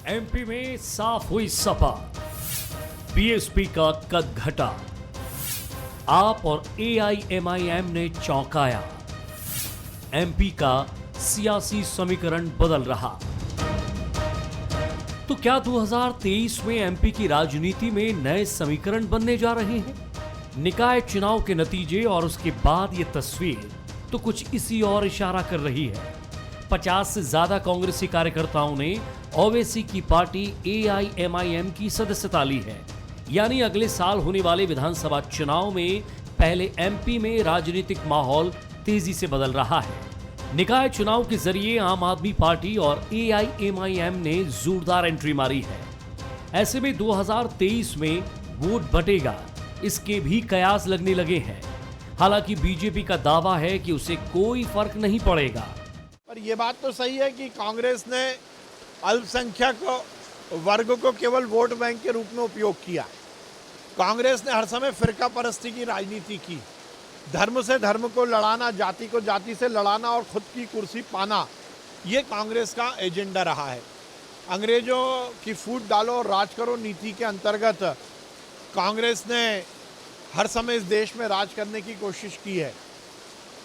MP में साफ हुई सपा, बीएसपी का कद घटा, आप और एआईएमआईएम ने चौंकाया, एमपी का सियासी समीकरण बदल रहा। तो क्या 2023 में एमपी की राजनीति में नए समीकरण बनने जा रहे हैं? निकाय चुनाव के नतीजे और उसके बाद ये तस्वीर तो कुछ इसी और इशारा कर रही है। 50 से ज्यादा कांग्रेसी कार्यकर्ताओं ने ओवैसी की पार्टी एआईएमआईएम की सदस्यता ली है। यानी अगले साल होने वाले विधानसभा चुनाव में पहले एमपी में राजनीतिक माहौल तेजी से बदल रहा है। निकाय चुनाव के जरिए आम आदमी पार्टी और एआईएमआईएम ने जोरदार एंट्री मारी है। ऐसे में 2023 में वोट बटेगा, इसके भी कयास लगने लगे हैं। हालांकि बीजेपी का दावा है कि उसे कोई फर्क नहीं पड़ेगा। पर यह बात तो सही है कि कांग्रेस ने अल्पसंख्यक वर्ग को केवल वोट बैंक के रूप में उपयोग किया। कांग्रेस ने हर समय फिरका परस्ती की राजनीति की, धर्म से धर्म को लड़ाना, जाति को जाति से लड़ाना और खुद की कुर्सी पाना, ये कांग्रेस का एजेंडा रहा है। अंग्रेजों की फूट डालो और राज करो नीति के अंतर्गत कांग्रेस ने हर समय इस देश में राज करने की कोशिश की है।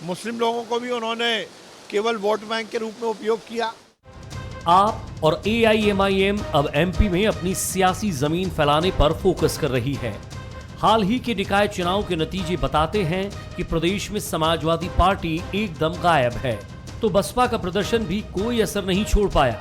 मुस्लिम लोगों को भी उन्होंने केवल वोट बैंक के रूप में उपयोग किया। आप और एआईएमआईएम अब एमपी में अपनी सियासी जमीन फैलाने पर फोकस कर रही है। हाल ही के निकाय चुनाव के नतीजे बताते हैं कि प्रदेश में समाजवादी पार्टी एकदम गायब है, तो बसपा का प्रदर्शन भी कोई असर नहीं छोड़ पाया,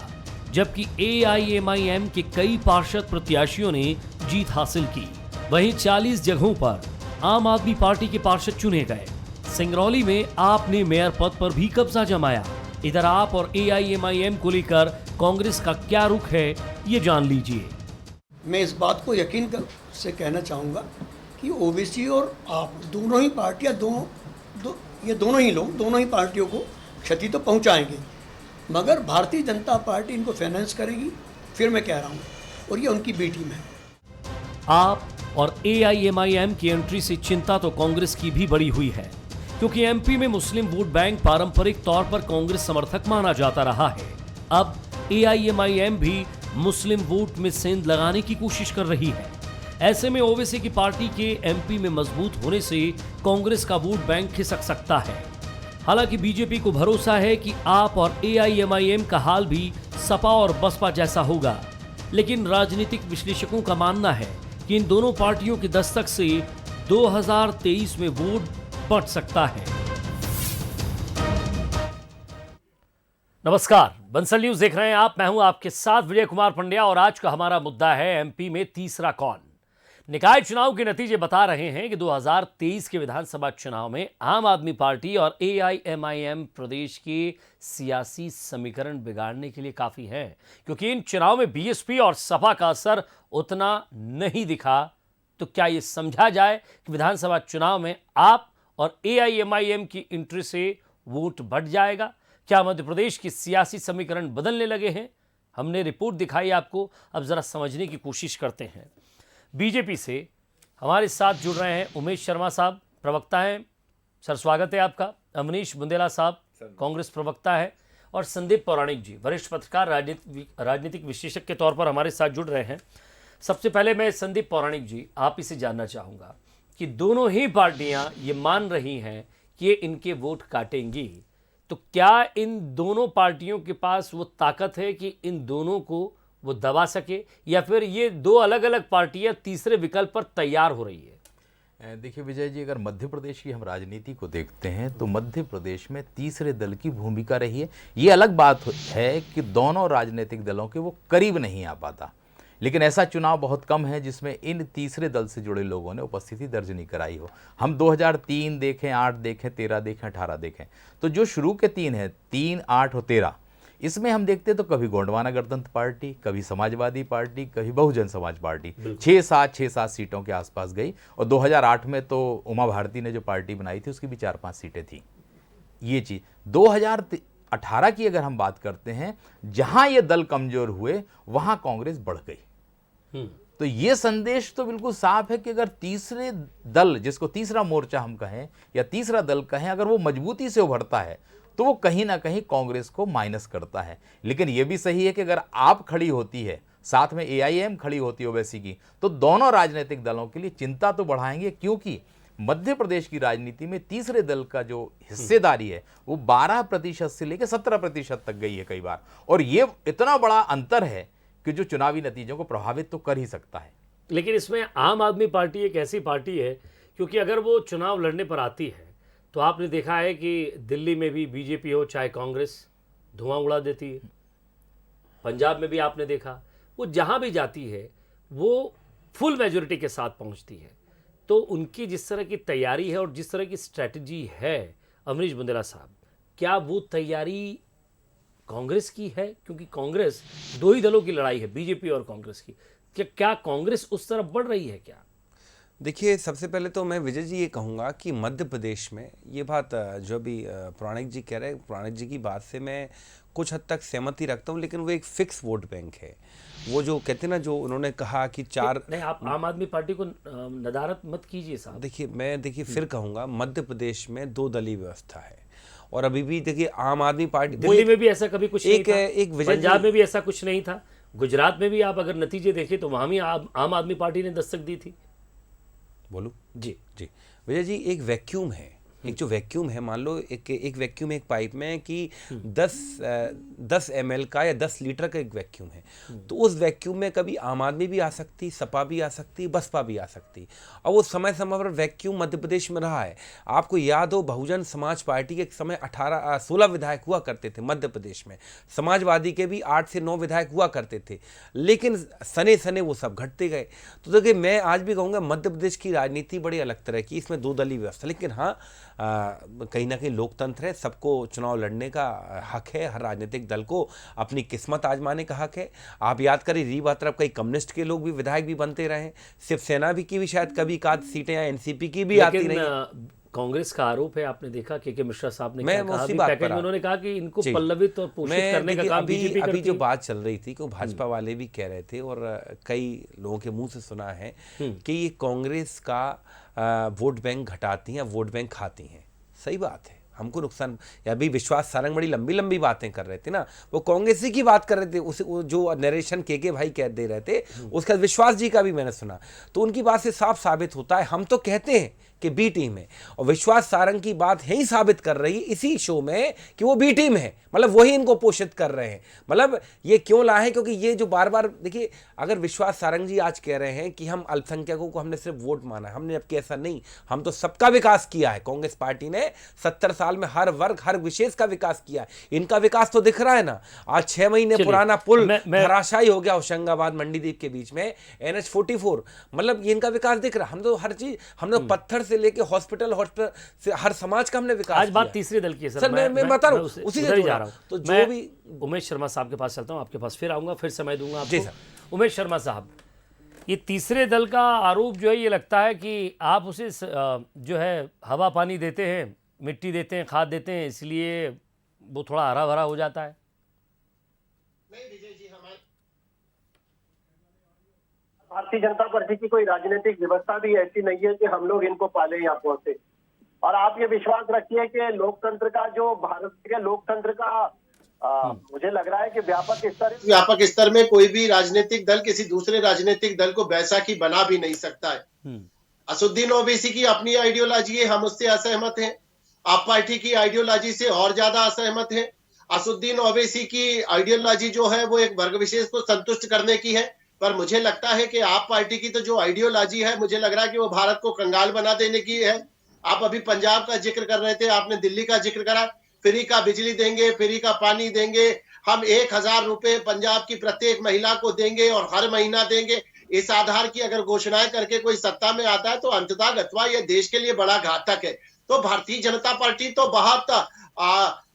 जबकि एआईएमआईएम के कई पार्षद प्रत्याशियों ने जीत हासिल की। वहीं 40 जगहों पर आम आदमी पार्टी के पार्षद चुने गए। सिंगरौली में आपने मेयर पद पर भी कब्जा जमाया। इधर आप और एआईएमआईएम को लेकर कांग्रेस का क्या रुख है, ये जान लीजिए। मैं इस बात को यकीन से कहना चाहूँगा कि ओवैसी और आप दोनों ही पार्टियाँ दोनों ही लोग दोनों ही पार्टियों को क्षति तो पहुँचाएंगे, मगर भारतीय जनता पार्टी इनको फाइनेंस करेगी। फिर मैं कह रहा हूँ, और ये उनकी बी टीम है। आप और एआईएमआईएम की एंट्री से चिंता तो कांग्रेस की भी बड़ी हुई है, क्योंकि एमपी में मुस्लिम वोट बैंक पारंपरिक तौर पर कांग्रेस समर्थक माना जाता रहा है। अब एआईएमआईएम भी मुस्लिम वोट में सेंध लगाने की कोशिश कर रही है। ऐसे में ओवैसी की पार्टी के एमपी में मजबूत होने से कांग्रेस का वोट बैंक खिसक सकता है। हालांकि बीजेपी को भरोसा है कि आप और एआईएमआईएम का हाल भी सपा और बसपा जैसा होगा, लेकिन राजनीतिक विश्लेषकों का मानना है कि इन दोनों पार्टियों की दस्तक से 2023 में वोट बढ़ सकता है। नमस्कार, बंसल न्यूज देख रहे हैं आप। मैं हूं आपके साथ विजय कुमार पंड्या और आज का हमारा मुद्दा है एमपी में तीसरा कौन। निकाय चुनाव के नतीजे बता रहे हैं कि 2023 के विधानसभा चुनाव में आम आदमी पार्टी और एआईएमआईएम प्रदेश के सियासी समीकरण बिगाड़ने के लिए काफी है, क्योंकि इन चुनाव में बीएसपी और सपा का असर उतना नहीं दिखा। तो क्या यह समझा जाए कि विधानसभा चुनाव में आप और एआईएमआईएम की एंट्री से वोट बढ़ जाएगा? क्या मध्य प्रदेश की सियासी समीकरण बदलने लगे हैं? हमने रिपोर्ट दिखाई आपको, अब जरा समझने की कोशिश करते हैं। बीजेपी से हमारे साथ जुड़ रहे हैं उमेश शर्मा साहब, प्रवक्ता हैं। सर, स्वागत है आपका। अमनीश बुंदेला साहब, कांग्रेस प्रवक्ता है, और संदीप पौराणिक जी, वरिष्ठ पत्रकार, राजनीतिक विशेषज्ञ के तौर पर हमारे साथ जुड़ रहे हैं। सबसे पहले मैं संदीप पौराणिक जी, आप इसे जानना चाहूँगा कि दोनों ही पार्टियां ये मान रही हैं कि ये इनके वोट काटेंगी, तो क्या इन दोनों पार्टियों के पास वो ताकत है कि इन दोनों को वो दबा सके, या फिर ये दो अलग अलग पार्टियां तीसरे विकल्प पर तैयार हो रही है? देखिए विजय जी, अगर मध्य प्रदेश की हम राजनीति को देखते हैं तो मध्य प्रदेश में तीसरे दल की भूमिका रही है। ये अलग बात है कि दोनों राजनीतिक दलों के वो करीब नहीं आ पाता, लेकिन ऐसा चुनाव बहुत कम है जिसमें इन तीसरे दल से जुड़े लोगों ने उपस्थिति दर्ज नहीं कराई हो। हम 2003 देखें, 8 देखें, 13 देखें, 18 देखें, तो जो शुरू के 3 हैं, 3, 8 और 13, इसमें हम देखते तो कभी गोंडवाना गणतंत्र पार्टी, कभी समाजवादी पार्टी, कभी बहुजन समाज पार्टी 6-7 सीटों के आसपास गई। और 2008 में तो उमा भारती ने जो पार्टी बनाई थी उसकी भी 4-5 सीटें थी। ये चीज़ 2018 की अगर हम बात करते हैं, जहां ये दल कमजोर हुए वहां कांग्रेस बढ़ गई। तो ये संदेश तो बिल्कुल साफ है कि अगर तीसरे दल, जिसको तीसरा मोर्चा हम कहें या तीसरा दल कहें, अगर वो मजबूती से उभरता है तो वो कहीं ना कहीं कांग्रेस को माइनस करता है। लेकिन ये भी सही है कि अगर आप खड़ी होती है साथ में AIM खड़ी होती ओवैसी की, तो दोनों राजनीतिक दलों के लिए चिंता तो बढ़ाएंगे, क्योंकि मध्य प्रदेश की राजनीति में तीसरे दल का जो हिस्सेदारी है वो 12% से लेकर 17% तक गई है कई बार, और ये इतना बड़ा अंतर है कि जो चुनावी नतीजों को प्रभावित तो कर ही सकता है। लेकिन इसमें आम आदमी पार्टी एक ऐसी पार्टी है, क्योंकि अगर वो चुनाव लड़ने पर आती है तो आपने देखा है कि दिल्ली में भी बीजेपी हो चाहे कांग्रेस धुआं उड़ा देती है, पंजाब में भी आपने देखा, वो जहां भी जाती है वो फुल मेजोरिटी के साथ पहुंचती है। तो उनकी जिस तरह की तैयारी है और जिस तरह की स्ट्रैटेजी है, अमरीश बुंदेला साहब, क्या वो तैयारी कांग्रेस की है? क्योंकि कांग्रेस दो ही दलों की लड़ाई है, बीजेपी और कांग्रेस की। क्या कांग्रेस उस तरफ बढ़ रही है क्या? देखिए, सबसे पहले तो मैं विजय जी ये कहूँगा कि मध्य प्रदेश में ये बात जो भी पुराणिक जी कह रहे हैं, पुराणिक जी की बात से मैं कुछ हद तक सहमति रखता हूँ, लेकिन वो एक फिक्स वोट बैंक है। वो जो कहते हैं ना, जो उन्होंने कहा कि चार, नहीं, आप आम आदमी पार्टी को नदारत मत कीजिए साहब। देखिए फिर कहूँगा, मध्य प्रदेश में 2 दलीय व्यवस्था है, और अभी भी देखिए आम आदमी पार्टी, दिल्ली में भी ऐसा कभी कुछ नहीं था, एक पंजाब में भी ऐसा कुछ नहीं था, गुजरात में भी आप अगर नतीजे देखें तो वहां भी आम आदमी पार्टी ने दस्तक दी थी। बोलूं जी जी विजय जी, एक वैक्यूम है, एक जो वैक्यूम है, मान लो एक वैक्यूम एक पाइप में कि 10 ml का या 10 लीटर का एक वैक्यूम है, तो उस वैक्यूम में कभी आम आदमी भी आ सकती, सपा भी आ सकती, बसपा भी आ सकती, और वो समय समय पर वैक्यूम मध्य प्रदेश में रहा है। आपको याद हो, बहुजन समाज पार्टी के एक समय 16 विधायक हुआ करते थे मध्य प्रदेश में, समाजवादी के भी 8 से 9 विधायक हुआ करते थे, लेकिन सने सने वो सब घटते गए। तो देखिए, मैं आज भी कहूँगा मध्य प्रदेश की राजनीति बड़ी अलग तरह की, इसमें 2 दलीय व्यवस्था, लेकिन हाँ कहीं ना कहीं लोकतंत्र है, सबको चुनाव लड़ने का हक है, हर राजनीतिक दल को अपनी किस्मत आजमाने का हक है। आप याद करें, रीवा तरफ कई कम्युनिस्ट के लोग भी विधायक भी बनते रहे, शिवसेना भी की भी शायद कभी एक आध सीटें या एनसीपी की भी आती रही। कांग्रेस का आरोप है, आपने देखा के मिश्रा साहब ने मैं क्या कहा, उसी बात पर उन्होंने कहा कि इनको पल्लवित और पोषित करने का काम बीजेपी करती अभी जो है। बात चल रही थी, को भाजपा वाले भी कह रहे थे, और कई लोगों के मुंह से सुना है कि ये कांग्रेस का वोट बैंक घटाती हैं, वोट बैंक खाती हैं। सही बात है, हमको नुकसान, या अभी विश्वास सारंग बड़ी लंबी लंबी बातें कर रहे थे ना, वो कांग्रेस ही की बात कर रहे थे, उसे जो नरेशन के भाई कह दे रहे थे, उसका विश्वास जी का भी मैंने सुना, तो उनकी बात से साफ साबित होता है, हम तो कहते हैं कि बी टीम है, और विश्वास सारंग की बात यही साबित कर रही है इसी शो में कि वो बी टीम है, मतलब वही इनको पोषित कर रहे हैं। मतलब ये क्यों लाए, क्योंकि ये जो बार बार देखिए, अगर विश्वास सारंग जी आज कह रहे हैं कि हम अल्पसंख्यकों को हमने सिर्फ वोट माना है, हमने जबकि ऐसा नहीं, हम तो सबका विकास किया है। कांग्रेस पार्टी ने 70 साल में हर वर्ग हर विशेष का विकास किया है, इनका विकास तो दिख रहा है ना। आज 6 महीने पुराना पुल धराशायी हो गया होशंगाबाद मंडीदीप के बीच में, NH44, मतलब ये इनका विकास दिख रहा है। हम तो हर चीज, हमने पत्थर से लेके हॉस्पिटल से हर समाज का हमने विकास आज बात तीसरे दल की है सर, मैं बता रहा हूँ, उसी से जा रहा हूँ। तो जो भी उमेश शर्मा साहब के पास चलता हूँ, आपके पास फिर आऊंगा, फिर समय दूंगा आपको। जी सर। उमेश शर्मा साहब, ये तीसरे दल का आरोप जो है, ये लगता है कि आप उसे जो है हवा पानी देते हैं, मिट्टी देते हैं, खाद देते हैं, इसलिए वो थोड़ा हरा भरा हो जाता है। नहीं विजय जी, हमारे भारतीय जनता पार्टी की कोई राजनीतिक व्यवस्था भी ऐसी नहीं है कि हम लोग इनको पाले या पोसे। और आप ये विश्वास रखिए कि लोकतंत्र का जो भारत के लोकतंत्र का मुझे लग रहा है कि व्यापक स्तर में कोई भी राजनीतिक दल किसी दूसरे राजनीतिक दल को बैसाखी बना भी नहीं सकता है। असुद्दीन ओवैसी की अपनी आइडियोलॉजी है, हम उससे असहमत हैं। आप पार्टी की आइडियोलॉजी से और ज्यादा असहमत हैं। असुद्दीन ओवैसी की आइडियोलॉजी जो है वो एक वर्ग विशेष को संतुष्ट करने की है, पर मुझे लगता है कि आप पार्टी की तो जो आइडियोलॉजी है, मुझे लग रहा है कि वो भारत को कंगाल बना देने की है। आप अभी पंजाब का जिक्र कर रहे थे, आपने दिल्ली का जिक्र करा, फ्री का बिजली देंगे, फ्री का पानी देंगे, हम 1000 रुपए पंजाब की प्रत्येक महिला को देंगे और हर महीना देंगे। इस आधार की अगर घोषणाएं करके कोई सत्ता में आता है तो अंततः गत्वा यह देश के लिए बड़ा घातक है। तो भारतीय जनता पार्टी तो बहुत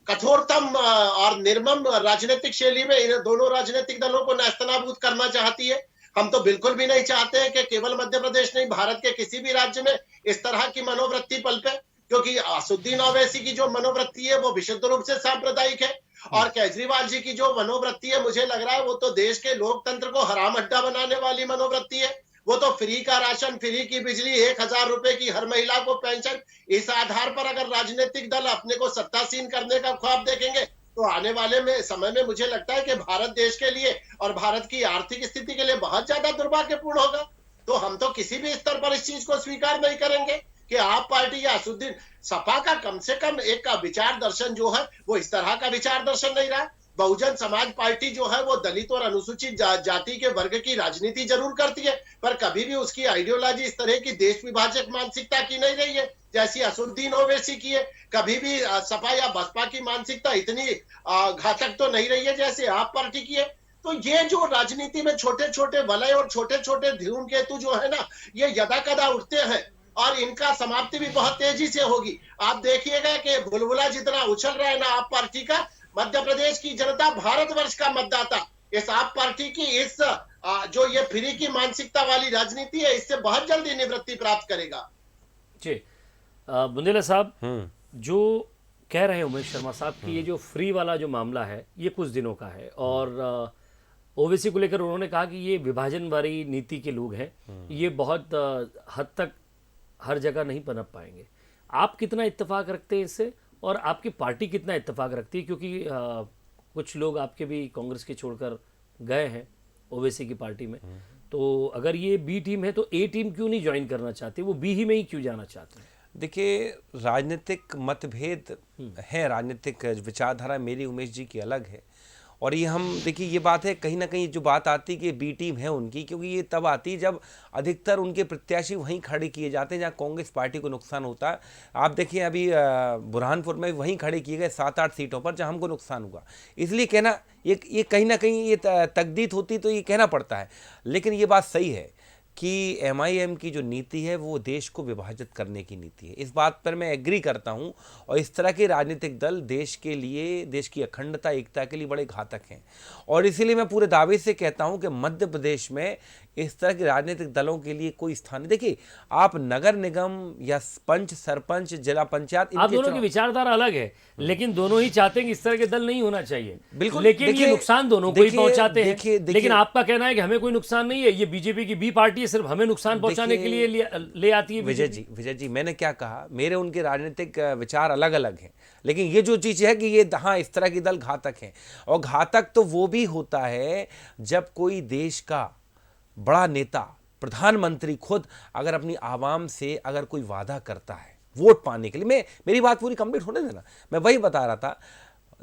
कठोरतम और निर्मम राजनीतिक शैली में इन दोनों राजनीतिक दलों को नेस्तनाबूद करना चाहती है। हम तो बिल्कुल भी नहीं चाहते हैं कि केवल मध्य प्रदेश नहीं, भारत के किसी भी राज्य में इस तरह की मनोवृत्ति पलपे, क्योंकि असुद्दीन ओवैसी की जो मनोवृत्ति है वो विशुद्ध रूप से सांप्रदायिक है, और केजरीवाल जी की जो मनोवृत्ति है, मुझे लग रहा है वो तो देश के लोकतंत्र को हराम अड्डा बनाने वाली मनोवृत्ति है। वो तो फ्री का राशन, फ्री की बिजली, 1000 रुपए की हर महिला को पेंशन, इस आधार पर अगर राजनीतिक दल अपने को सत्तासीन करने का ख्वाब देखेंगे तो आने वाले में समय में मुझे लगता है कि भारत देश के लिए और भारत की आर्थिक स्थिति के लिए बहुत ज्यादा दुर्भाग्यपूर्ण होगा। तो हम तो किसी भी स्तर पर इस चीज को स्वीकार नहीं करेंगे कि आप पार्टी या असुद्दीन, सपा का कम से कम एक का विचार दर्शन जो है वो इस तरह का विचार दर्शन नहीं रहा। बहुजन समाज पार्टी जो है वो दलित और अनुसूचित जाति के वर्ग की राजनीति जरूर करती है, पर कभी भी उसकी आइडियोलॉजी इस तरह की देश विभाजक मानसिकता की नहीं रही है जैसी असुद्दीन ओवैसी की है। कभी भी सपा या बसपा की मानसिकता इतनी घातक तो नहीं रही है जैसे आप पार्टी की है। तो ये जो राजनीति में छोटे छोटे वलय और छोटे छोटे धूमकेतु जो है ना, ये यदा कदा उठते हैं और इनका समाप्ति भी बहुत तेजी से होगी। आप देखिएगा कि बुलबुला जितना उछल रहा है ना आप पार्टी का, मध्य प्रदेश की जनता, भारतवर्ष का मतदाता इस आप पार्टी की इस जो ये फ्री की मानसिकता वाली राजनीति है इससे बहुत जल्दी निवृत्ति प्राप्त करेगा। जी बुंदेला साहब, जो कह रहे हैं उमेश शर्मा साहब कि ये जो फ्री वाला जो मामला है ये कुछ दिनों का है और ओवैसी को लेकर उन्होंने कहा कि ये विभाजन वाली नीति के लोग हैं, ये बहुत हद तक हर जगह नहीं पनप पाएंगे। आप कितना इत्तेफाक रखते हैं इससे और आपकी पार्टी कितना इत्तेफाक रखती है? क्योंकि कुछ लोग आपके भी कांग्रेस के छोड़कर गए हैं ओवैसी की पार्टी में, तो अगर ये बी टीम है तो ए टीम क्यों नहीं ज्वाइन करना चाहते, वो बी ही में ही क्यों जाना चाहते हैं? देखिए, राजनीतिक मतभेद है, राजनीतिक विचारधारा मेरी उमेश जी की अलग है और ये हम देखिए ये बात है कहीं ना कहीं जो बात आती कि बी टीम है उनकी, क्योंकि ये तब आती जब अधिकतर उनके प्रत्याशी वहीं खड़े किए जाते हैं जहाँ कांग्रेस पार्टी को नुकसान होता है। आप देखिए अभी बुरहानपुर में वहीं खड़े किए गए 7-8 सीटों पर जहाँ हमको नुकसान हुआ, इसलिए कहना ये कहीं ना कहीं ये तकदीर होती तो ये कहना पड़ता है। लेकिन ये बात सही है कि MIM की जो नीति है वो देश को विभाजित करने की नीति है, इस बात पर मैं एग्री करता हूं और इस तरह के राजनीतिक दल देश के लिए, देश की अखंडता एकता के लिए बड़े घातक हैं और इसीलिए मैं पूरे दावे से कहता हूं कि मध्य प्रदेश में इस तरह के राजनीतिक दलों के लिए कोई स्थान नहीं। देखिए, आप नगर निगम या पंच, सरपंच, जिला पंचायत, आप दोनों की विचारधारा अलग है लेकिन दोनों ही चाहते हैं कि इस तरह के दल नहीं होना चाहिए। बिल्कुल, लेकिन ये नुकसान दोनों को ही पहुंचाते हैं। लेकिन आपका कहना है कि हमें कोई नुकसान नहीं है, ये बीजेपी की बी पार्टी है, सिर्फ हमें नुकसान पहुंचाने के लिए ले आती है। विजय जी मैंने क्या कहा, मेरे उनके राजनीतिक विचार अलग अलग हैं, लेकिन ये जो चीज है कि ये हाँ इस तरह के दल घातक हैं और घातक तो वो भी होता है जब कोई देश का बड़ा नेता, प्रधानमंत्री खुद अगर अपनी आवाम से अगर कोई वादा करता है वोट पाने के लिए, मेरी बात पूरी कंप्लीट होने देना, मैं वही बता रहा था,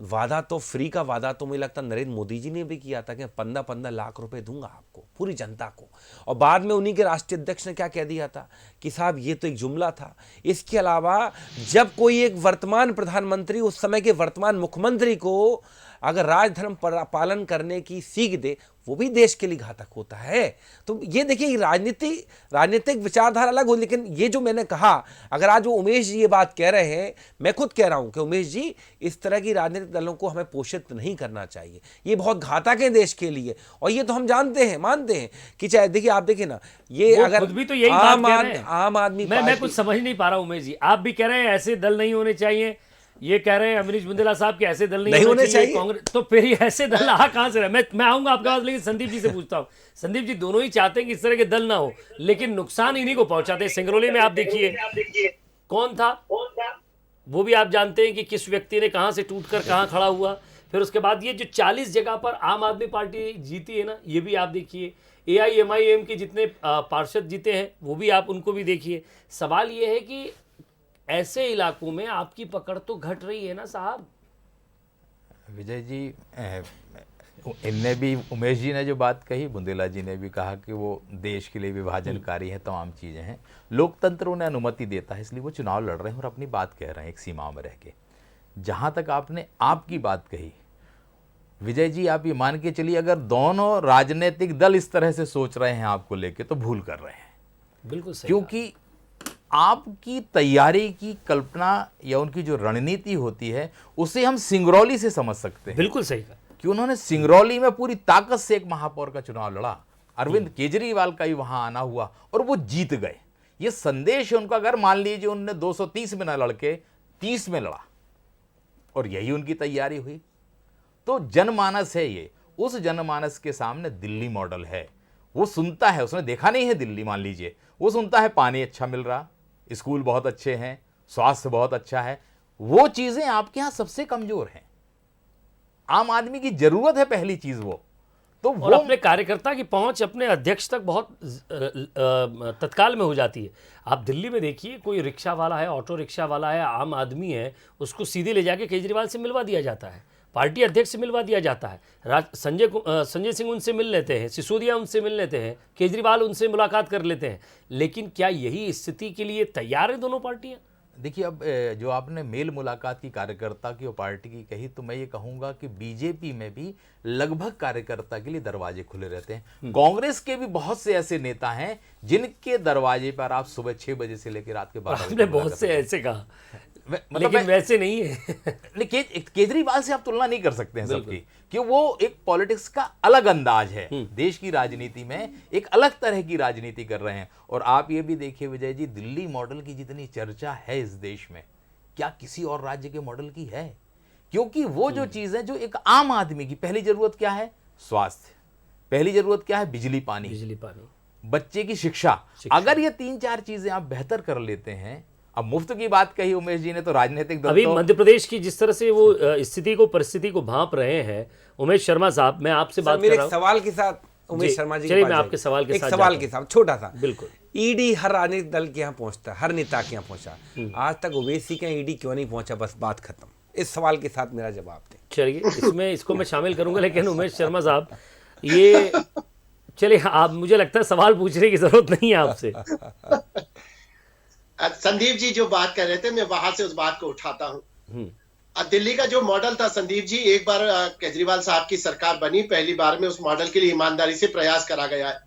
वादा तो फ्री का वादा तो मुझे लगता नरेंद्र मोदी जी ने भी किया था कि 15-15 लाख रुपए दूंगा आपको, पूरी जनता को, और बाद में उन्हीं के राष्ट्रीय अध्यक्ष ने क्या कह दिया था कि साहब ये तो एक जुमला था। इसके अलावा जब कोई एक वर्तमान प्रधानमंत्री उस समय के वर्तमान मुख्यमंत्री को अगर राजधर्म पालन करने की सीख दे, वो भी देश के लिए घातक होता है। तो ये देखिए राजनीतिक विचारधारा अलग हो, लेकिन ये जो मैंने कहा, अगर आज वो उमेश जी ये बात कह रहे हैं, मैं खुद कह रहा हूं कि उमेश जी इस तरह की राजनीतिक दलों को हमें पोषित नहीं करना चाहिए, ये बहुत घातक है देश के लिए और ये तो हम जानते हैं, मानते हैं कि चाहे देखिए आप देखिए ना, ये अगर भी तो यही आम आदमी मैं कुछ समझ नहीं पा रहा उमेश जी, आप भी कह रहे हैं ऐसे दल नहीं होने चाहिए, ये कह रहे हैं अमरीश बुंदेला साहब कि ऐसे दल नहीं होने चाहिए कांग्रेस, तो फिर ये ऐसे दल कहां से रहे? मैं आऊंगा आपके पास, लेकिन संदीप जी से पूछता हूं। संदीप जी, दोनों ही चाहते हैं कि इस तरह के दल ना हो, लेकिन नुकसान इन्हीं को पहुंचाते हैं। सिंगरौली में आप देखिए कौन था वो भी आप जानते हैं कि किस व्यक्ति ने कहां से टूटकर कहां खड़ा हुआ। फिर उसके बाद ये जो 40 जगह पर आम आदमी पार्टी जीती है ना, ये भी आप देखिए। AIMIM के जितने पार्षद जीते हैं वो भी आप उनको भी देखिए। सवाल ये है कि ऐसे इलाकों में आपकी पकड़ तो घट रही है ना साहब। विजय जी, इनने भी, उमेश जी ने जो बात कही, बुंदेला जी ने भी कहा कि वो देश के लिए विभाजनकारी है, तमाम चीज़ें हैं। लोकतंत्र उन्हें अनुमति देता है, इसलिए वो चुनाव लड़ रहे हैं और अपनी बात कह रहे हैं एक सीमा में रह के। जहाँ तक आपने आपकी बात कही विजय जी, आप ये मान के चलिए अगर दोनों राजनीतिक दल इस तरह से सोच रहे हैं आपको लेके, तो भूल कर रहे हैं। बिल्कुल सही, क्योंकि आपकी तैयारी की कल्पना या उनकी जो रणनीति होती है उसे हम सिंगरौली से समझ सकते हैं। बिल्कुल सही कहा कि उन्होंने सिंगरौली में पूरी ताकत से एक महापौर का चुनाव लड़ा, अरविंद केजरीवाल का ही वहां आना हुआ और वो जीत गए। ये संदेश है उनका। अगर मान लीजिए उन्होंने 230 में ना लड़के 30 में लड़ा और यही उनकी तैयारी हुई, तो जनमानस है ये, उस जनमानस के सामने दिल्ली मॉडल है। वो सुनता है, उसने देखा नहीं है दिल्ली, मान लीजिए वो सुनता है पानी अच्छा मिल रहा, स्कूल बहुत अच्छे हैं, स्वास्थ्य बहुत अच्छा है, वो चीजें आपके यहां सबसे कमजोर हैं। आम आदमी की जरूरत है पहली चीज वो, तो और वो अपने कार्यकर्ता की पहुंच अपने अध्यक्ष तक बहुत तत्काल में हो जाती है। आप दिल्ली में देखिए, कोई रिक्शा वाला है, ऑटो रिक्शा वाला है, आम आदमी है, उसको सीधे ले जाके केजरीवाल से मिलवा दिया जाता है, पार्टी अध्यक्ष से मिलवा दिया जाता है। संजय सिंह उनसे मिल लेते हैं, सिसोदिया उनसे मिल लेते हैं, केजरीवाल उनसे मुलाकात कर लेते हैं। लेकिन क्या यही स्थिति के लिए तैयार है दोनों पार्टियां? देखिए, अब जो आपने मेल मुलाकात की कार्यकर्ता की और पार्टी की कही, तो मैं ये कहूंगा कि बीजेपी में भी लगभग कार्यकर्ता के लिए दरवाजे खुले रहते हैं। कांग्रेस के भी बहुत से ऐसे नेता हैं जिनके दरवाजे पर आप सुबह 6 बजे से लेकर रात के 12 बजे आपने बहुत से ऐसे कहा, मतलब लेकिन वैसे नहीं है। लेकिन केजरीवाल से आप तुलना नहीं कर सकते हैं सबकी, कि वो एक पॉलिटिक्स का अलग अंदाज है, देश की राजनीति में एक अलग तरह की राजनीति कर रहे हैं। और आप ये भी देखिए विजय जी, दिल्ली मॉडल की जितनी चर्चा है इस देश में, क्या किसी और राज्य के मॉडल की है? क्योंकि वो जो चीज है, जो एक आम आदमी की पहली जरूरत क्या है, स्वास्थ्य, पहली जरूरत क्या है, बिजली पानी, बच्चे की शिक्षा। अगर ये 3-4 चीजें आप बेहतर कर लेते हैं, अब मुफ्त की बात कही उमेश जी ने, तो राजनीतिक दल अभी मध्य प्रदेश की जिस तरह से वो स्थिति को, परिस्थिति को भांप रहे हैं, उमेश शर्मा साहब, मैं आपसे बात कर रहा हूं सवाल के साथ उमेश शर्मा जी, चलिए मैं आपके सवाल के साथ सवाल के साथ छोटा सा। बिल्कुल, ईडी हर राजनीतिक दल के यहाँ पहुंचता है, हर नेता के यहाँ पहुंचा, आज तक ओवैसी के ईडी क्यों नहीं पहुंचा? बस बात खत्म। इस सवाल के साथ मेरा जवाब दें। चलिए, इसको मैं शामिल करूंगा, लेकिन उमेश शर्मा साहब, ये चलिए, आप, मुझे लगता है सवाल पूछने की जरूरत नहीं है आपसे। संदीप जी जो बात कर रहे थे, मैं वहां से उस बात को उठाता हूं। दिल्ली का जो मॉडल था संदीप जी, एक बार केजरीवाल साहब की सरकार बनी, पहली बार में उस मॉडल के लिए ईमानदारी से प्रयास करा गया है।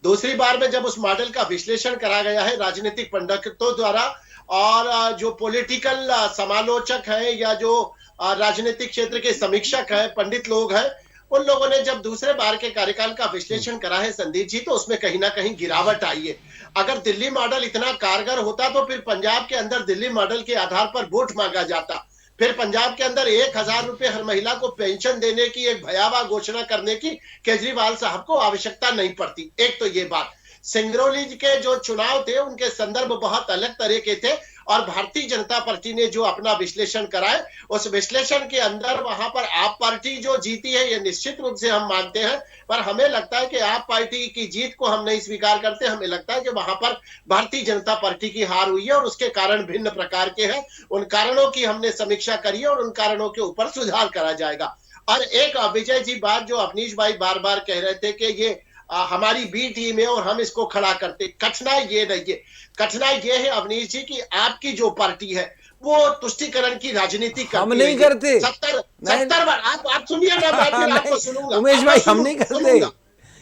दूसरी बार में जब उस मॉडल का विश्लेषण करा गया है राजनीतिक पंडितों द्वारा, और जो पॉलिटिकल समालोचक हैं या जो राजनीतिक क्षेत्र के समीक्षक हैं, पंडित लोग हैं, उन लोगों ने जब दूसरे बार के कार्यकाल का विश्लेषण करा है संदीप जी, तो उसमें कहीं ना कहीं गिरावट आई है। अगर दिल्ली मॉडल इतना कारगर होता तो फिर पंजाब के अंदर दिल्ली मॉडल के आधार पर वोट मांगा जाता, फिर पंजाब के अंदर 1000 रुपए हर महिला को पेंशन देने की एक भयावह घोषणा करने की केजरीवाल साहब को आवश्यकता नहीं पड़ती। एक तो ये बात। सिंगरौली के जो चुनाव थे उनके संदर्भ बहुत अलग तरह के थे, और भारतीय जनता पार्टी ने जो अपना विश्लेषण कराए, उस विश्लेषण के अंदर वहां पर आप पार्टी जो जीती है ये निश्चित रूप से हम मानते हैं, पर हमें लगता है कि आप पार्टी की जीत को हम नहीं स्वीकार करते। हमें लगता है कि वहां पर भारतीय जनता पार्टी की हार हुई है, और उसके कारण भिन्न प्रकार के हैं। उन कारणों की हमने समीक्षा करी है, और उन कारणों के ऊपर सुधार करा जाएगा। और एक विजय जी बात जो अवनीश भाई बार बार कह रहे थे कि ये हमारी बी टीम है और हम इसको खड़ा करते, कठिनाई ये नहीं है। कठिनाई ये है अवनीश जी की आपकी जो पार्टी है वो तुष्टीकरण की राजनीति करती है। हम नहीं करते। 70 बार आप सुनिए ना, मैं फिर आपको सुनूंगा। उमेश भाई, हम नहीं करते,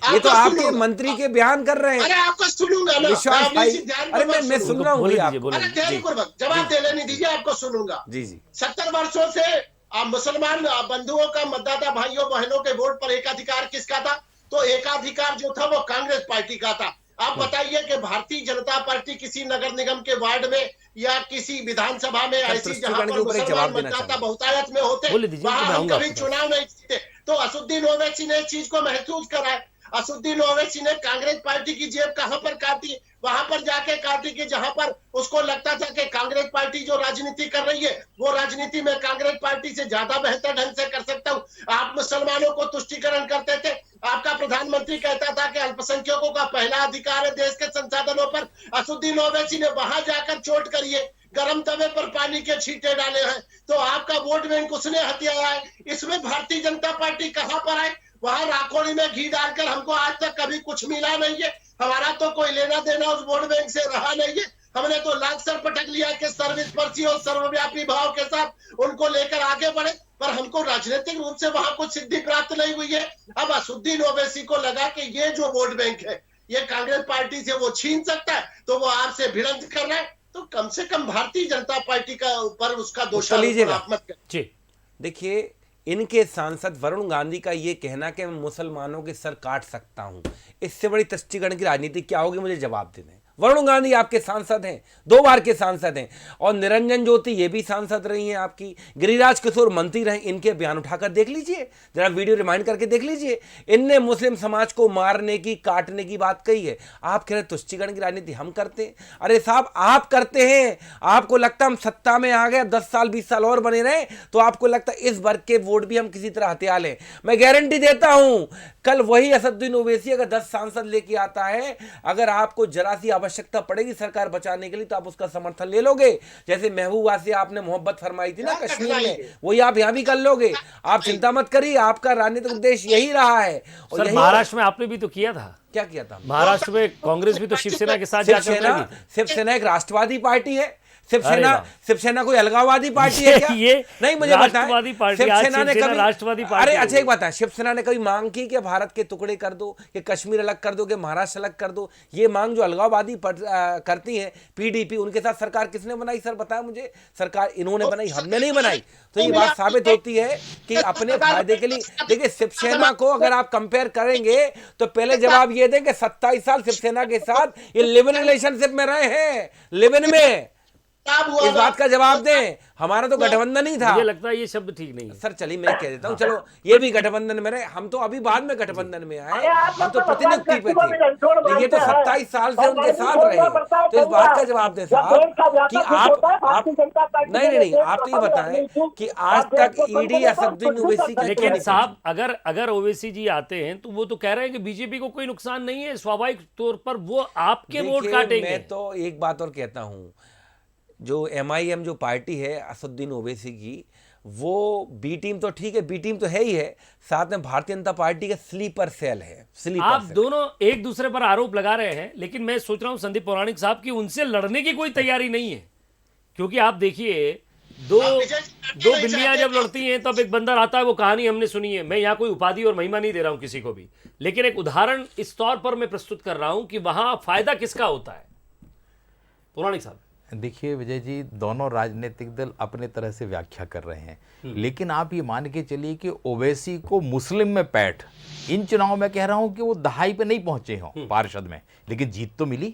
ये तो आपके मंत्री के बयान कर रहे हैं। अरे आपको सुनूंगा ना विश्वास भाई, अरे मैं सुन रहा हूँ, ध्यानपूर्वक जवाब दे लेने दीजिए, आपको सुनूंगा। जी जी। 70 वर्षों से मुसलमान बंधुओं का, मतदाता भाइयों बहनों के वोट पर एकाधिकार किसका था? तो एकाधिकार जो था वो कांग्रेस पार्टी का था। आप बताइए कि भारतीय जनता पार्टी किसी नगर निगम के वार्ड में या किसी विधानसभा में ऐसी जहां पर मुसलमान मतदाता बहुतायत में होते, वहां हम कभी चुनाव नहीं जीते। तो असुद्दीन ओवैसी ने इस चीज को महसूस करा है। असुद्दीन ओवैसी ने कांग्रेस पार्टी की जेब कहां पर काटी? वहां पर जाके काटी कि जहां पर उसको लगता था कि कांग्रेस पार्टी जो राजनीति कर रही है वो राजनीति में कांग्रेस पार्टी से ज्यादा बेहतर ढंग से कर सकता हूं। आप मुसलमानों को तुष्टीकरण करते थे। आपका प्रधानमंत्री कहता था कि अल्पसंख्यकों का पहला अधिकार है देश के संसाधनों पर। असुद्दीन ओवैसी ने वहां जाकर चोट करिए, गरम तवे पर पानी के छींटे डाले हैं, तो आपका वोट बैंक उसने हथियाया है। इसमें भारतीय जनता पार्टी कहां पर है? वहां राखोड़ी में घी डालकर हमको आज तक कभी कुछ मिला नहीं है। हमारा तो कोई लेना देना उस वोट बैंक से रहा नहीं है। हमने तो लाख सर पटक लिया कि सर्विस पर्ची और सर्वव्यापी भाव के साथ उनको लेकर आगे बढ़े, पर हमको राजनीतिक रूप से वहां कुछ सिद्धि प्राप्त नहीं हुई है। अब असुद्दीन ओवैसी को लगा कि ये जो वोट बैंक है ये कांग्रेस पार्टी से वो छीन सकता है, तो वो आपसे भिड़ंत कर रहा है। तो कम से कम भारतीय जनता पार्टी का ऊपर उसका दोषारोप मत करें। देखिए, इनके सांसद वरुण गांधी का ये कहना कि मैं मुसलमानों के सर काट सकता हूं, इससे बड़ी तुष्टीकरण की राजनीति क्या होगी? मुझे जवाब देना है। वरुण गांधी आपके सांसद हैं, 2 बार के सांसद हैं, और निरंजन ज्योति ये भी सांसद रही हैं आपकी, गिरिराज किशोर मंत्री रहे। इनके बयान उठाकर देख लीजिए, जरा वीडियो रिमाइंड करके देख लीजिए। इनने मुस्लिम समाज को मारने की, काटने की बात कही है। आप कह रहे तुष्टीकरण की राजनीति हम करते हैं? अरे साहब आप करते हैं। आपको लगता हम सत्ता में आ गए, 10 साल 20 साल और बने रहे, तो आपको लगता इस वर्ग के वोट भी हम किसी तरह हथिया लें? मैं गारंटी देता हूं कल वही असदुद्दीन ओवैसी अगर 10 सांसद लेके आता है, अगर आपको जरा सी आवश्यकता पड़ेगी सरकार बचाने के लिए, तो आप उसका समर्थन ले लोगे। जैसे महबूबा से आपने मोहब्बत फरमाई थी ना कश्मीर में, वही आप यहां भी कर लोगे। आप चिंता मत करिए, आपका राजनीतिक उद्देश्य यही रहा है। और सर महाराष्ट्र में आपने भी तो किया था। क्या किया था? महाराष्ट्र में कांग्रेस भी तो शिवसेना के साथ जाकर शिवसेना एक राष्ट्रवादी पार्टी है। शिवसेना कोई अलगाववादी पार्टी है क्या? ये नहीं, मुझे राष्ट्रवादी पार्टी, शिवसेना ने कभी राष्ट्रवादी पार्टी। अरे अच्छा एक बात है, शिवसेना ने कभी मांग की कि भारत के टुकड़े कर दो, कि कश्मीर अलग कर दो, कि महाराष्ट्र अलग कर दो? ये मांग जो अलगाववादी करती है पीडीपी, उनके साथ सरकार किसने बनाई सर? बताया मुझे। सरकार इन्होंने बनाई, हमने नहीं बनाई। तो ये बात साबित होती है कि अपने फायदे के लिए। देखिए शिवसेना को अगर आप कंपेयर करेंगे तो पहले जवाब ये दें कि 27 साल शिवसेना के साथ ये लिव इन रिलेशनशिप में रहे हैं, लिव इन में। इस बात का जवाब दें। हमारा तो गठबंधन ही था। मुझे लगता है ये शब्द ठीक नहीं है सर। चलिए मैं कह देता हूँ, चलो ये भी गठबंधन में रहे, हम तो अभी बाद में गठबंधन में आए, हम तो प्रतिनियुक्ति पे थे। ये तो 27 साल से उनके साथ रहे। तो इस बात का जवाब दें साहब कि आप नहीं, आप तो ये बताएं कि आज तक ईडी असदुद्दीन ओवैसी। लेकिन साहब अगर ओवैसी जी आते हैं तो वो तो कह रहे हैं कि बीजेपी को कोई नुकसान नहीं है, स्वाभाविक तौर पर वो आपके वोट काटेंगे। मैं तो एक बात और कहता हूँ, जो MIM जो पार्टी है असदुद्दीन ओवैसी की, वो बी टीम तो ठीक है, बी टीम तो है ही है, साथ में भारतीय जनता पार्टी का स्लीपर सेल है। आप दोनों एक दूसरे पर आरोप लगा रहे हैं, लेकिन मैं सोच रहा हूं संदीप पौराणिक साहब की उनसे लड़ने की कोई तैयारी नहीं है। क्योंकि आप देखिए दो बिल्लियां जब लड़ती हैं तब एक बंदर आता है, वो कहानी हमने सुनी है। मैं यहाँ कोई उपाधि और महिमा नहीं दे रहा हूं किसी को भी, लेकिन एक उदाहरण इस तौर पर मैं प्रस्तुत कर रहा हूं कि वहां फायदा किसका होता है। पौराणिक साहब देखिए विजय जी, दोनों राजनीतिक दल अपने तरह से व्याख्या कर रहे हैं, लेकिन आप ये मान के चलिए कि ओवैसी को मुस्लिम में पैठ, इन चुनाव में कह रहा हूं कि वो दहाई पे नहीं पहुंचे हों पार्षद में, लेकिन जीत तो मिली।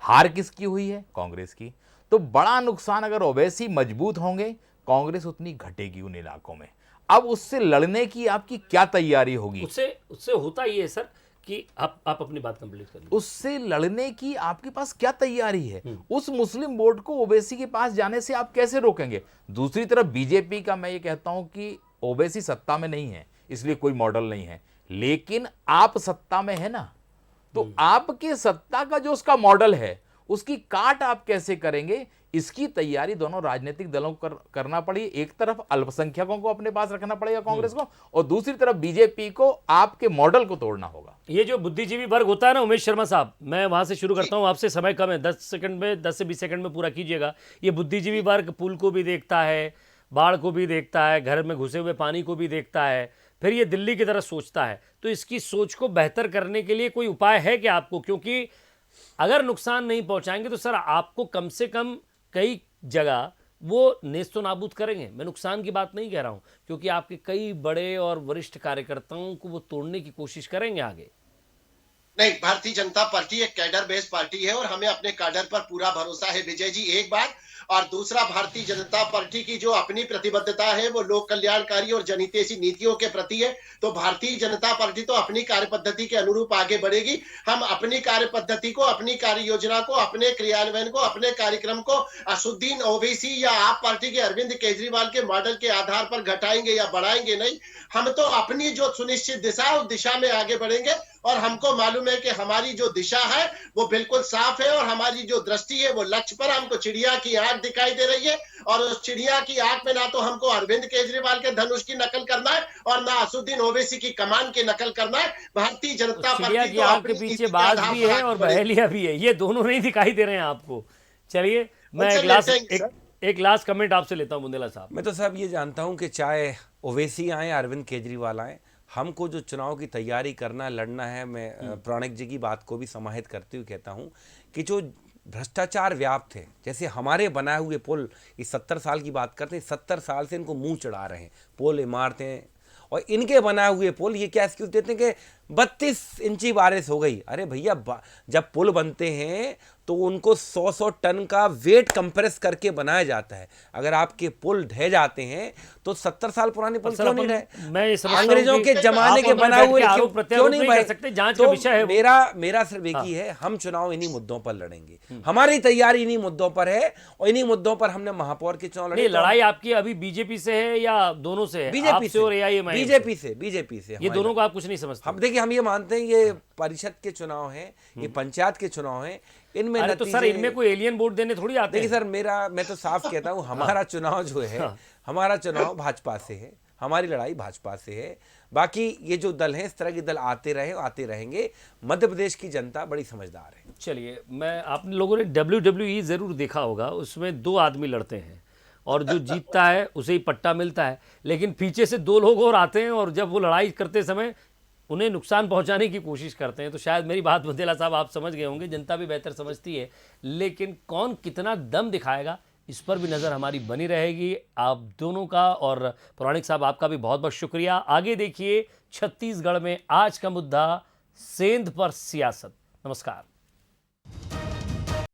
हार किसकी हुई है? कांग्रेस की। तो बड़ा नुकसान, अगर ओवैसी मजबूत होंगे कांग्रेस उतनी घटेगी उन इलाकों में। अब उससे लड़ने की आपकी क्या तैयारी होगी? उससे होता ही है सर कि आप अपनी बात कंप्लीट करिए। उससे लड़ने की आपके पास क्या तैयारी है? उस मुस्लिम वोट को ओवैसी के पास जाने से आप कैसे रोकेंगे? दूसरी तरफ बीजेपी का मैं ये कहता हूं कि ओवैसी सत्ता में नहीं है इसलिए कोई मॉडल नहीं है, लेकिन आप सत्ता में है ना, तो आपके सत्ता का जो उसका मॉडल है उसकी काट आप कैसे करेंगे, इसकी तैयारी दोनों राजनीतिक दलों को करना पड़ी। एक तरफ अल्पसंख्यकों को अपने पास रखना पड़ेगा कांग्रेस को, और दूसरी तरफ बीजेपी को आपके मॉडल को तोड़ना होगा। ये जो बुद्धिजीवी वर्ग होता है ना, उमेश शर्मा साहब, मैं वहां से शुरू करता हूं, आपसे समय कम है, 10 से 20 सेकंड में पूरा कीजिएगा। ये बुद्धिजीवी वर्ग पुल को भी देखता है, बाढ़ को भी देखता है, घर में घुसे हुए पानी को भी देखता है, फिर ये दिल्ली की तरह सोचता है। तो इसकी सोच को बेहतर करने के लिए कोई उपाय है क्या आपको? क्योंकि अगर नुकसान नहीं पहुंचाएंगे तो सर आपको कम से कम कई जगह वो नेस्तो नाबूद करेंगे। मैं नुकसान की बात नहीं कह रहा हूं, क्योंकि आपके कई बड़े और वरिष्ठ कार्यकर्ताओं को वो तोड़ने की कोशिश करेंगे आगे। नहीं, भारतीय जनता पार्टी एक कैडर बेस्ड पार्टी है और हमें अपने कैडर पर पूरा भरोसा है विजय जी, एक बात। और दूसरा, भारतीय जनता पार्टी की जो अपनी प्रतिबद्धता है वो लोक कल्याणकारी और जनहितैषी नीतियों के प्रति है। तो भारतीय जनता पार्टी तो अपनी कार्य पद्धति के अनुरूप आगे बढ़ेगी। हम अपनी कार्य पद्धति को, अपनी कार्य योजना को, अपने क्रियान्वयन को, अपने कार्यक्रम को असदुद्दीन ओवैसी या आप पार्टी के अरविंद केजरीवाल के मॉडल के आधार पर घटाएंगे या बढ़ाएंगे नहीं। हम तो अपनी जो सुनिश्चित दिशा है उस दिशा में आगे बढ़ेंगे, और हमको मालूम है कि हमारी जो दिशा है वो बिल्कुल साफ है, और हमारी जो दृष्टि है वो लक्ष्य पर। हमको चिड़िया की आंख दिखाई दे रही है, और उस चिड़िया की आंख में ना तो हमको अरविंद केजरीवाल के धनुष की नकल करना है और ना असदुद्दीन ओवैसी की कमान की नकल करना है। भारतीय जनता पार्टी की आंख के पीछे बाज भी है और बहेलिया भी है, ये दोनों नहीं दिखाई दे रहे हैं आपको। चलिए मैं एक लास्ट कमेंट आपसे लेता हूं बुंदेला साहब। मैं तो साहब ये जानता हूं कि चाहे ओवैसी आए, अरविंद केजरीवाल आए, हमको जो चुनाव की तैयारी करना, लड़ना है। मैं पौराणिक जी की बात को भी समाहित करते हुए कहता हूं कि जो भ्रष्टाचार व्याप्त है, जैसे हमारे बनाए हुए पुल, इस 70 साल की बात करते हैं, 70 साल से इनको मुंह चढ़ा रहे हैं, पुल, इमारतें, और इनके बनाए हुए पुल ये क्या एक्सक्यूज देते हैं कि 32 इंची बारिश हो गई। अरे भैया, जब पुल बनते हैं तो उनको 100 टन का वेट कंप्रेस करके बनाया जाता है। अगर आपके पुल ढह जाते हैं तो 70 साल पुराने पुल क्यों नहीं रहे? मैं ये समझता हूं अंग्रेजों कि के जमाने के आप बनाए हुए आरोप क्यों प्रत्यारोप नहीं नहीं भाई? कर सकते, जांच तो का विषय है वो। मेरा सिर्फ एक ही है, हम चुनाव इन्हीं मुद्दों पर लड़ेंगे। हमारी तैयारी इन्हीं मुद्दों पर है और इन्हीं मुद्दों पर हमने महापौर के चुनाव लड़े। नहीं, लड़ाई आपकी अभी बीजेपी से है या दोनों से है? बीजेपी आपसे और AIMIM से? बीजेपी से ये हमारी दोनों को आप कुछ नहीं समझते? हम देखिए, हम ये मानते हैं ये परिषद के चुनाव हैं, ये पंचायत के चुनाव हैं, इनमें अरे तो सर, इनमें कोई एलियन वोट देने थोड़ी आते देखिए हैं। सर, मैं तो साफ कहता हूं, हमारा चुनाव जो है, हमारा चुनाव भाजपा से है, हमारी लड़ाई भाजपा से है। बाकी ये जो दल हैं, इस तरह के दल आते रहे, आते रहेंगे। मध्य प्रदेश की जनता बड़ी समझदार है। चलिए, आप लोगों ने WWE जरूर देखा होगा, उसमें 2 आदमी लड़ते हैं और जो जीतता है उसे ही पट्टा मिलता है, लेकिन पीछे से 2 लोग और आते हैं और जब वो लड़ाई करते समय उन्हें नुकसान पहुंचाने की कोशिश करते हैं। तो शायद मेरी बात बुंदेला साहब आप समझ गए होंगे, जनता भी बेहतर समझती है, लेकिन कौन कितना दम दिखाएगा इस पर भी नज़र हमारी बनी रहेगी। आप दोनों का और पौराणिक साहब आपका भी बहुत बहुत शुक्रिया। आगे देखिए छत्तीसगढ़ में आज का मुद्दा, सेंध पर सियासत। नमस्कार।